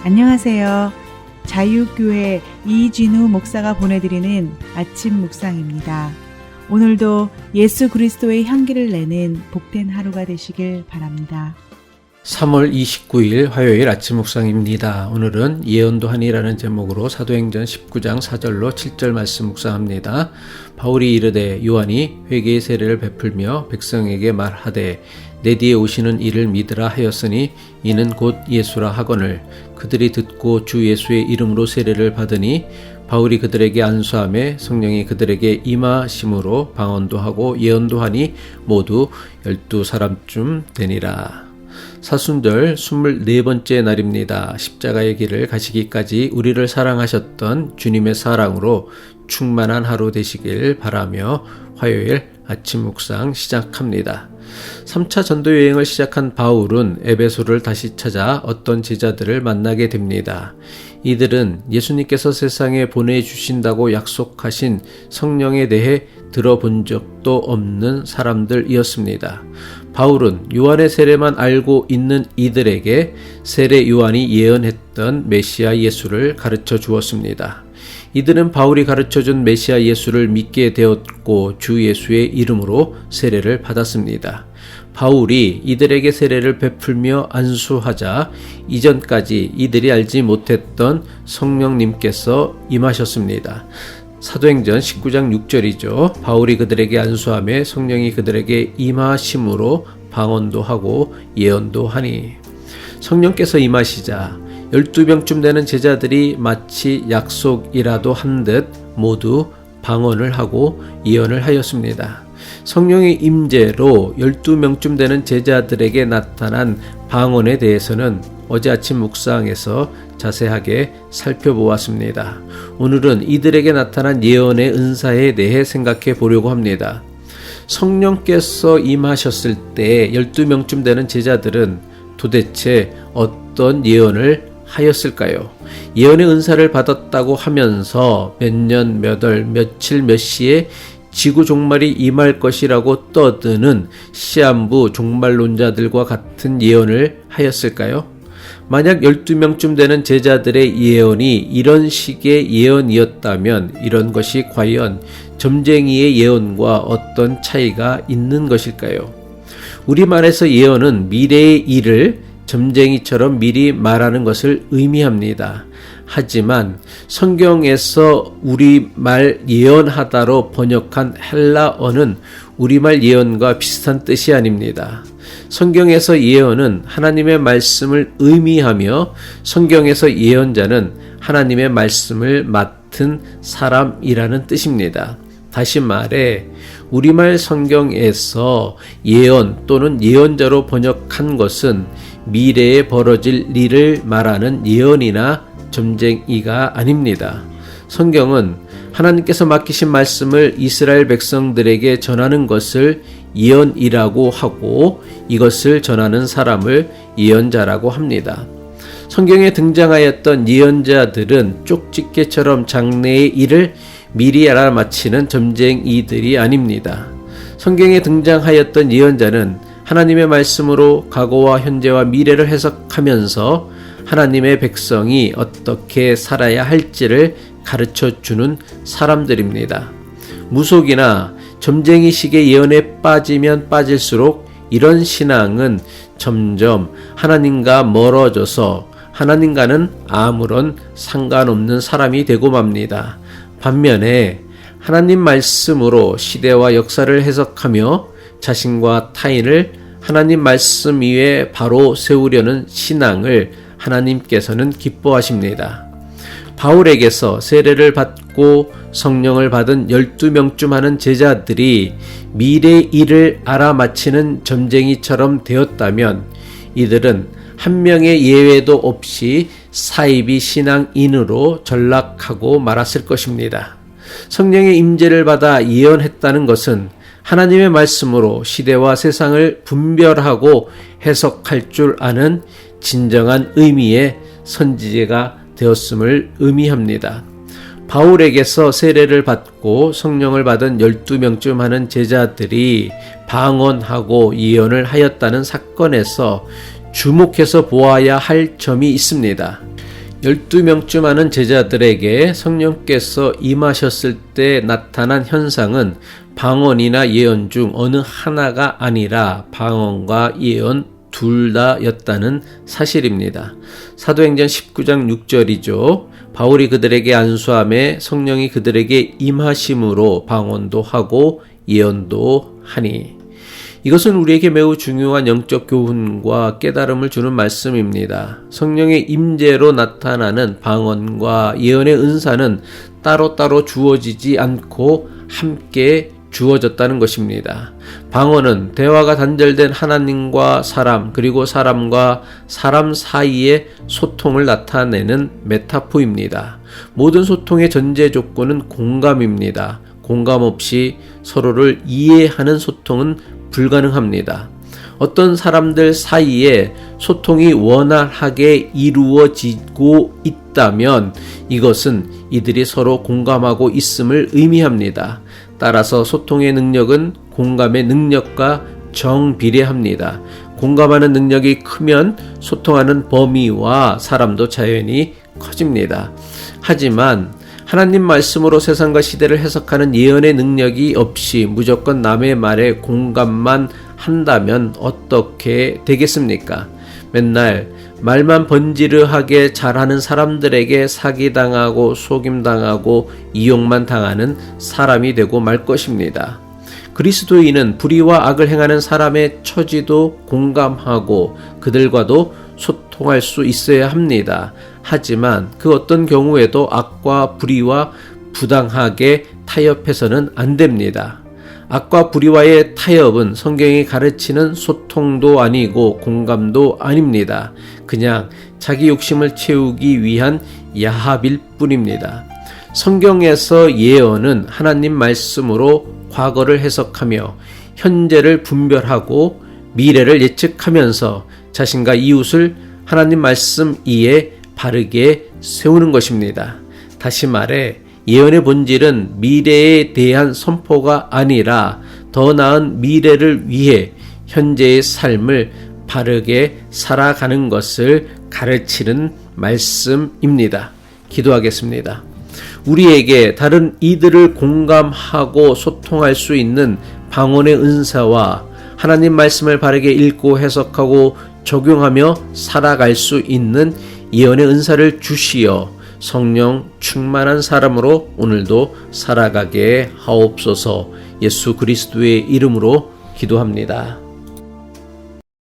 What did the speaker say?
안녕하세요. 자유교회 이진우 목사가 보내드리는 아침 묵상입니다. 오늘도 예수 그리스도의 향기를 내는 복된 하루가 되시길 바랍니다. 3월 29일 화요일 아침 묵상입니다. 오늘은 예언도 하니라는 제목으로 사도행전 19장 4절로 7절 말씀 묵상합니다. 바울이 이르되 요한이 회개의 세례를 베풀며 백성에게 말하되 내 뒤에 오시는 이를 믿으라 하였으니 이는 곧 예수라 하거늘 그들이 듣고 주 예수의 이름으로 세례를 받으니 바울이 그들에게 안수하며 성령이 그들에게 임하심으로 방언도 하고 예언도 하니 모두 12사람쯤 되니라. 사순절 24번째 날입니다. 십자가의 길을 가시기까지 우리를 사랑하셨던 주님의 사랑으로 충만한 하루 되시길 바라며 화요일 아침 묵상 시작합니다. 3차 전도 여행을 시작한 바울은 에베소를 다시 찾아 어떤 제자들을 만나게 됩니다. 이들은 예수님께서 세상에 보내주신다고 약속하신 성령에 대해 들어본 적도 없는 사람들이었습니다. 바울은 요한의 세례만 알고 있는 이들에게 세례 요한이 예언했던 메시아 예수를 가르쳐 주었습니다. 이들은 바울이 가르쳐준 메시아 예수를 믿게 되었고 주 예수의 이름으로 세례를 받았습니다. 바울이 이들에게 세례를 베풀며 안수하자 이전까지 이들이 알지 못했던 성령님께서 임하셨습니다. 사도행전 19장 6절이죠. 바울이 그들에게 안수하며 성령이 그들에게 임하심으로 방언도 하고 예언도 하니 성령께서 임하시자 12명쯤 되는 제자들이 마치 약속이라도 한 듯 모두 방언을 하고 예언을 하였습니다. 성령의 임재로 12명쯤 되는 제자들에게 나타난 방언에 대해서는 어제 아침 묵상에서 자세하게 살펴보았습니다. 오늘은 이들에게 나타난 예언의 은사에 대해 생각해 보려고 합니다. 성령께서 임하셨을 때 12명쯤 되는 제자들은 도대체 어떤 예언을 하였을까요? 예언의 은사를 받았다고 하면서 몇 년, 몇 월, 며칠, 몇 시에 지구 종말이 임할 것이라고 떠드는 시한부 종말론자들과 같은 예언을 하였을까요? 만약 12명쯤 되는 제자들의 예언이 이런 식의 예언이었다면 이런 것이 과연 점쟁이의 예언과 어떤 차이가 있는 것일까요? 우리말에서 예언은 미래의 일을 점쟁이처럼 미리 말하는 것을 의미합니다. 하지만 성경에서 우리말 예언하다로 번역한 헬라어는 우리말 예언과 비슷한 뜻이 아닙니다. 성경에서 예언은 하나님의 말씀을 의미하며 성경에서 예언자는 하나님의 말씀을 맡은 사람이라는 뜻입니다. 다시 말해 우리말 성경에서 예언 또는 예언자로 번역한 것은 미래에 벌어질 일을 말하는 예언이나 점쟁이가 아닙니다. 성경은 하나님께서 맡기신 말씀을 이스라엘 백성들에게 전하는 것을 예언이라고 하고 이것을 전하는 사람을 예언자라고 합니다. 성경에 등장하였던 예언자들은 쪽집게처럼 장래의 일을 미리 알아맞히는 점쟁이들이 아닙니다. 성경에 등장하였던 예언자는 하나님의 말씀으로 과거와 현재와 미래를 해석하면서 하나님의 백성이 어떻게 살아야 할지를 가르쳐주는 사람들입니다. 무속이나 점쟁이식의 예언에 빠지면 빠질수록 이런 신앙은 점점 하나님과 멀어져서 하나님과는 아무런 상관없는 사람이 되고 맙니다. 반면에 하나님 말씀으로 시대와 역사를 해석하며 자신과 타인을 하나님 말씀 위에 바로 세우려는 신앙을 하나님께서는 기뻐하십니다. 바울에게서 세례를 받고 성령을 받은 12명쯤 하는 제자들이 미래의 일을 알아맞히는 점쟁이처럼 되었다면 이들은 한 명의 예외도 없이 사이비 신앙인으로 전락하고 말았을 것입니다. 성령의 임재를 받아 예언했다는 것은 하나님의 말씀으로 시대와 세상을 분별하고 해석할 줄 아는 진정한 의미의 선지자가 되었음을 의미합니다. 바울에게서 세례를 받고 성령을 받은 12명쯤 하는 제자들이 방언하고 예언을 하였다는 사건에서 주목해서 보아야 할 점이 있습니다. 12명쯤 하는 제자들에게 성령께서 임하셨을 때 나타난 현상은 방언이나 예언 중 어느 하나가 아니라 방언과 예언 둘 다였다는 사실입니다. 사도행전 19장 6절이죠. 바울이 그들에게 안수함에 성령이 그들에게 임하심으로 방언도 하고 예언도 하니. 이것은 우리에게 매우 중요한 영적 교훈과 깨달음을 주는 말씀입니다. 성령의 임재로 나타나는 방언과 예언의 은사는 따로따로 주어지지 않고 함께 주어졌다는 것입니다. 방언은 대화가 단절된 하나님과 사람 그리고 사람과 사람 사이의 소통을 나타내는 메타포입니다. 모든 소통의 전제 조건은 공감입니다. 공감 없이 서로를 이해하는 소통은 불가능합니다. 어떤 사람들 사이에 소통이 원활하게 이루어지고 있다면 이것은 이들이 서로 공감하고 있음을 의미합니다. 따라서 소통의 능력은 공감의 능력과 정비례합니다. 공감하는 능력이 크면 소통하는 범위와 사람도 자연히 커집니다. 하지만 하나님 말씀으로 세상과 시대를 해석하는 예언의 능력이 없이 무조건 남의 말에 공감만 한다면 어떻게 되겠습니까? 맨날 말만 번지르하게 잘하는 사람들에게 사기당하고 속임당하고 이용만 당하는 사람이 되고 말 것입니다. 그리스도인은 불의와 악을 행하는 사람의 처지도 공감하고 그들과도 소통할 수 있어야 합니다. 하지만 그 어떤 경우에도 악과 불의와 부당하게 타협해서는 안 됩니다. 악과 불의와의 타협은 성경이 가르치는 소통도 아니고 공감도 아닙니다. 그냥 자기 욕심을 채우기 위한 야합일 뿐입니다. 성경에서 예언은 하나님 말씀으로 과거를 해석하며 현재를 분별하고 미래를 예측하면서 자신과 이웃을 하나님 말씀 이에 바르게 세우는 것입니다. 다시 말해 예언의 본질은 미래에 대한 선포가 아니라 더 나은 미래를 위해 현재의 삶을 바르게 살아가는 것을 가르치는 말씀입니다. 기도하겠습니다. 우리에게 다른 이들을 공감하고 소통할 수 있는 방언의 은사와 하나님 말씀을 바르게 읽고 해석하고 적용하며 살아갈 수 있는 예언의 은사를 주시어 성령 충만한 사람으로 오늘도 살아가게 하옵소서. 예수 그리스도의 이름으로 기도합니다.